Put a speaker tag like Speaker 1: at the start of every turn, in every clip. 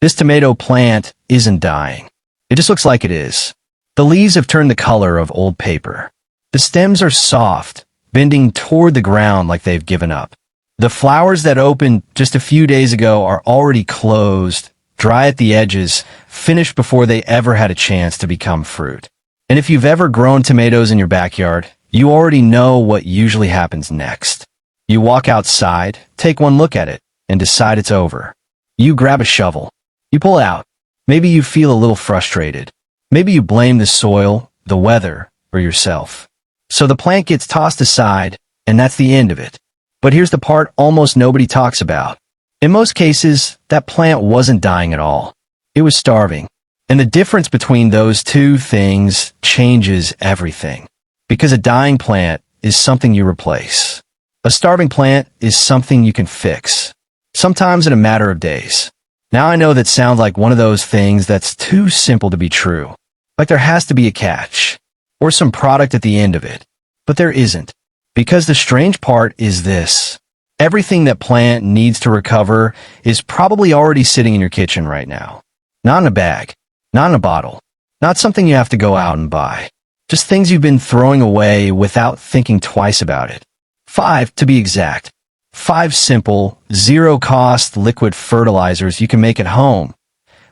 Speaker 1: This tomato plant isn't dying. It just looks like it is. The leaves have turned the color of old paper. The stems are soft, bending toward the ground like they've given up. The flowers that opened just a few days ago are already closed, dry at the edges, finished before they ever had a chance to become fruit. And if you've ever grown tomatoes in your backyard, you already know what usually happens next. You walk outside, take one look at it, and decide it's over. You grab a shovel. You pull out. Maybe you feel a little frustrated. Maybe you blame the soil, the weather, or yourself. So the plant gets tossed aside, and that's the end of it. But here's the part almost nobody talks about. In most cases, that plant wasn't dying at all. It was starving. And the difference between those two things changes everything. Because a dying plant is something you replace. A starving plant is something you can fix. Sometimes in a matter of days. Now I know that sounds like one of those things that's too simple to be true. Like there has to be a catch. Or some product at the end of it. But there isn't. Because the strange part is this. Everything that plant needs to recover is probably already sitting in your kitchen right now. Not in a bag. Not in a bottle. Not something you have to go out and buy. Just things you've been throwing away without thinking twice about it. 5, to be exact. 5 simple, zero-cost liquid fertilizers you can make at home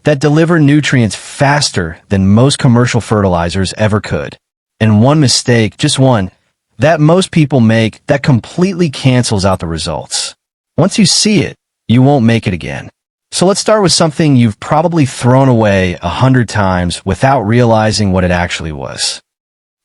Speaker 1: that deliver nutrients faster than most commercial fertilizers ever could. And one mistake, just one, that most people make that completely cancels out the results. Once you see it, you won't make it again. So let's start with something you've probably thrown away 100 times without realizing what it actually was.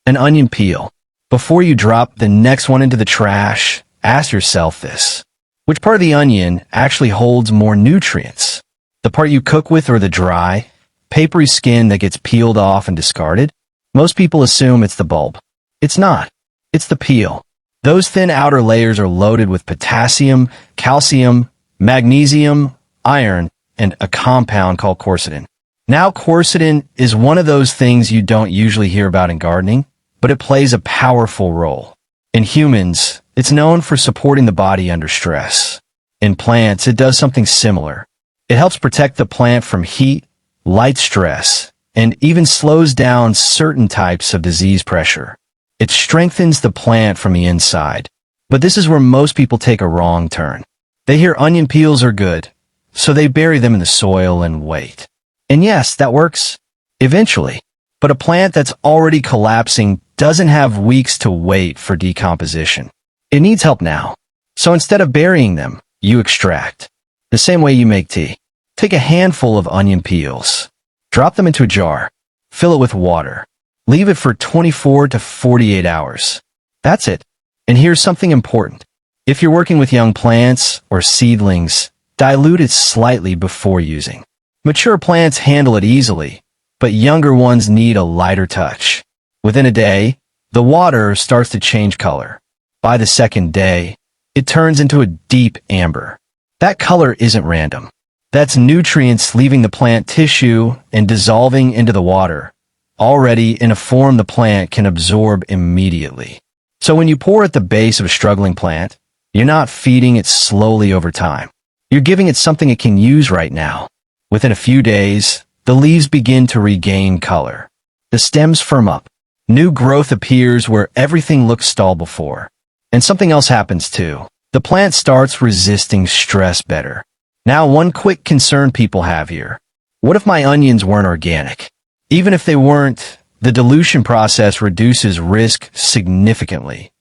Speaker 1: An onion peel. Before you drop the next one into the trash, ask yourself this. Which part of the onion actually holds more nutrients? The part you cook with or the dry, papery skin that gets peeled off and discarded? Most people assume it's the bulb. It's not. It's the peel. Those thin outer layers are loaded with potassium, calcium, magnesium, iron, and a compound called quercetin. Now, quercetin is one of those things you don't usually hear about in gardening, but it plays a powerful role. In humans, it's known for supporting the body under stress. In plants, it does something similar. It helps protect the plant from heat, light stress, and even slows down certain types of disease pressure. It strengthens the plant from the inside. But this is where most people take a wrong turn. They hear onion peels are good, so they bury them in the soil and wait. And yes, that works. Eventually. But a plant that's already collapsing doesn't have weeks to wait for decomposition. It needs help now. So instead of burying them, you extract. The same way you make tea. Take a handful of onion peels. Drop them into a jar. Fill it with water. Leave it for 24 to 48 hours. That's it. And here's something important. If you're working with young plants or seedlings, dilute it slightly before using. Mature plants handle it easily, but younger ones need a lighter touch. Within a day, the water starts to change color. By the second day, it turns into a deep amber. That color isn't random. That's nutrients leaving the plant tissue and dissolving into the water, already in a form the plant can absorb immediately. So when you pour at the base of a struggling plant, you're not feeding it slowly over time. You're giving it something it can use right now. Within a few days, the leaves begin to regain color. The stems firm up. New growth appears where everything looked stalled before. And something else happens too. The plant starts resisting stress better. Now, one quick concern people have here. What if my onions weren't organic? Even if they weren't, the dilution process reduces risk significantly.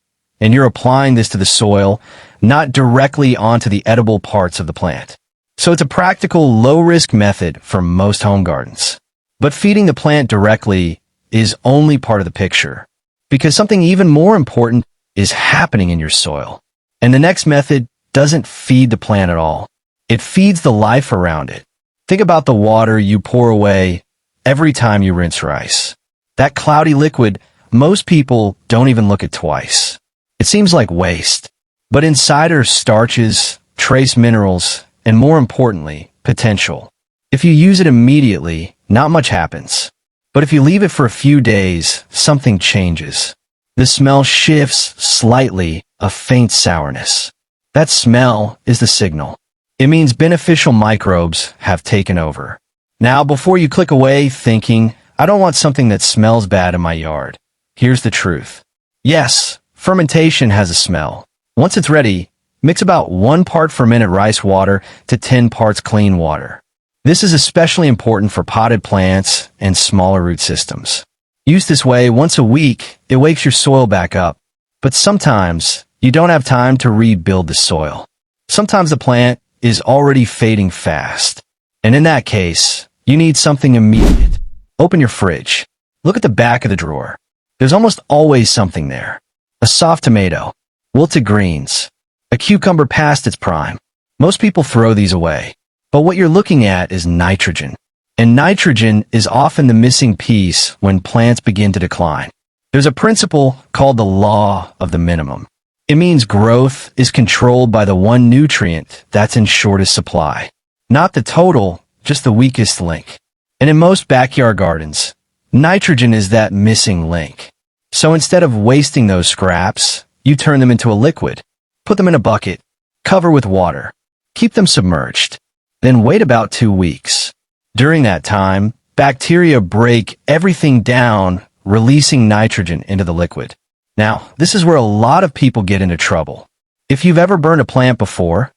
Speaker 1: And you're applying this to the soil, not directly onto the edible parts of the plant. So it's a practical, low-risk method for most home gardens. But feeding the plant directly is only part of the picture, because something even more important is happening in your soil. And the next method doesn't feed the plant at all. It feeds the life around it. Think about the water you pour away every time you rinse rice. That cloudy liquid, most people don't even look at twice. It seems like waste. But inside are starches, trace minerals, and more importantly, potential. If you use it immediately, not much happens. But if you leave it for a few days, something changes. The smell shifts slightly, a faint sourness. That smell is the signal. It means beneficial microbes have taken over. Now, before you click away thinking, I don't want something that smells bad in my yard, here's the truth. Yes, fermentation has a smell. Once it's ready, mix about 1 part fermented rice water to 10 parts clean water. This is especially important for potted plants and smaller root systems. Used this way once a week, it wakes your soil back up. But sometimes, you don't have time to rebuild the soil. Sometimes the plant is already fading fast. And in that case, you need something immediate. Open your fridge. Look at the back of the drawer. There's almost always something there. A soft tomato, wilted greens, a cucumber past its prime. Most people throw these away. But what you're looking at is nitrogen. And nitrogen is often the missing piece when plants begin to decline. There's a principle called the law of the minimum. It means growth is controlled by the one nutrient that's in shortest supply. Not the total, just the weakest link. And in most backyard gardens, nitrogen is that missing link. So instead of wasting those scraps, you turn them into a liquid. Put them in a bucket, cover with water, keep them submerged. Then wait about 2 weeks. During that time, bacteria break everything down, releasing nitrogen into the liquid. Now, this is where a lot of people get into trouble. If you've ever burned a plant before,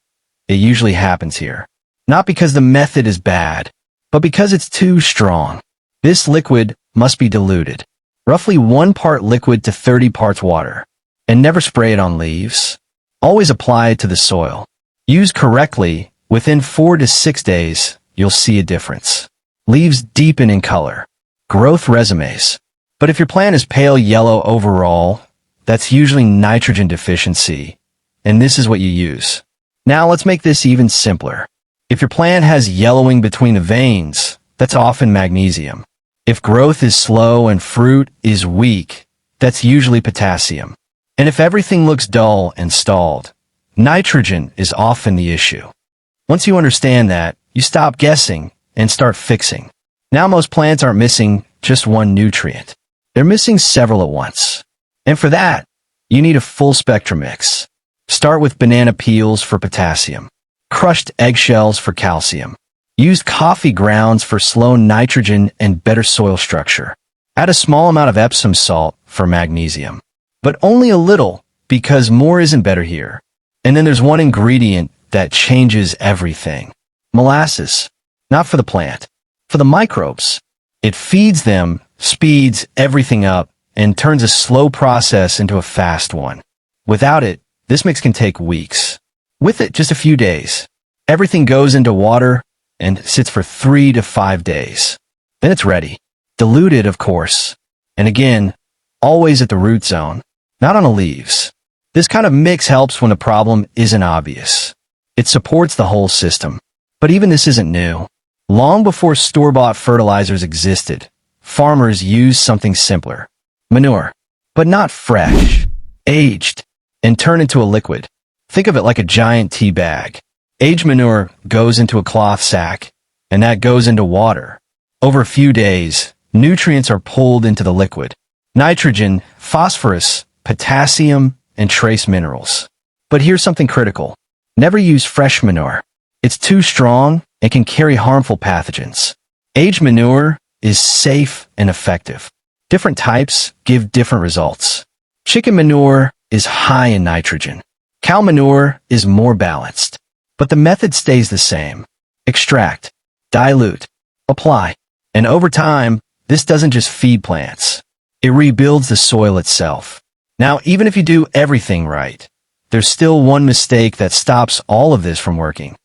Speaker 1: it usually happens here. Not because the method is bad, but because it's too strong. This liquid must be diluted. Roughly 1 part liquid to 30 parts water. And never spray it on leaves. Always apply it to the soil. Used correctly, within 4 to 6 days, you'll see a difference. Leaves deepen in color. Growth resumes. But if your plant is pale yellow overall, that's usually nitrogen deficiency, and this is what you use. Now let's make this even simpler. If your plant has yellowing between the veins, that's often magnesium. If growth is slow and fruit is weak, that's usually potassium. And if everything looks dull and stalled, nitrogen is often the issue. Once you understand that, you stop guessing and start fixing. Now most plants aren't missing just one nutrient. They're missing several at once. And for that, you need a full spectrum mix. Start with banana peels for potassium, crushed eggshells for calcium. Use coffee grounds for slow nitrogen and better soil structure. Add a small amount of Epsom salt for magnesium. But only a little, because more isn't better here. And then there's one ingredient that changes everything. Molasses. Not for the plant. For the microbes. It feeds them, speeds everything up, and turns a slow process into a fast one. Without it, this mix can take weeks. With it, just a few days. Everything goes into water and sits for 3 to 5 days. Then it's ready. Diluted, of course. And again, always at the root zone, not on the leaves. This kind of mix helps when the problem isn't obvious. It supports the whole system. But even this isn't new. Long before store-bought fertilizers existed, farmers used something simpler. Manure. But not fresh. Aged. And turned into a liquid. Think of it like a giant tea bag. Aged manure goes into a cloth sack, and that goes into water. Over a few days, nutrients are pulled into the liquid. Nitrogen, phosphorus, potassium, and trace minerals. But here's something critical. Never use fresh manure. It's too strong and can carry harmful pathogens. Aged manure is safe and effective. Different types give different results. Chicken manure is high in nitrogen. Cow manure is more balanced. But the method stays the same. Extract, dilute, apply. And over time, this doesn't just feed plants. It rebuilds the soil itself. Now, even if you do everything right, there's still one mistake that stops all of this from working.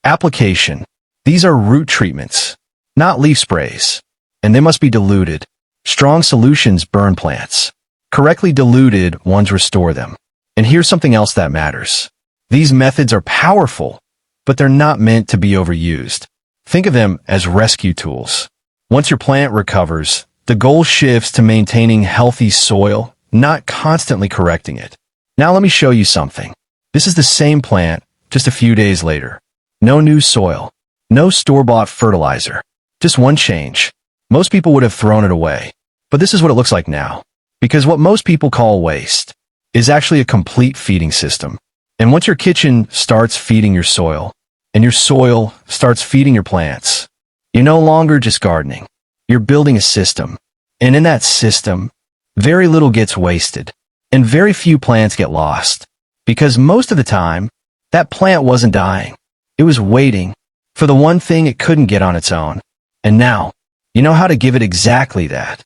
Speaker 1: Application. These are root treatments, not leaf sprays. And they must be diluted. Strong solutions burn plants. Correctly diluted ones restore them. And here's something else that matters. These methods are powerful, but they're not meant to be overused. Think of them as rescue tools. Once your plant recovers, the goal shifts to maintaining healthy soil, not constantly correcting it. Now let me show you something. This is the same plant, just a few days later. No new soil. No store-bought fertilizer. Just one change. Most people would have thrown it away. But this is what it looks like now. Because what most people call waste is actually a complete feeding system. And once your kitchen starts feeding your soil, and your soil starts feeding your plants. You're no longer just gardening. You're building a system. And in that system, very little gets wasted, and very few plants get lost. Because most of the time, that plant wasn't dying. It was waiting for the one thing it couldn't get on its own. And now, you know how to give it exactly that.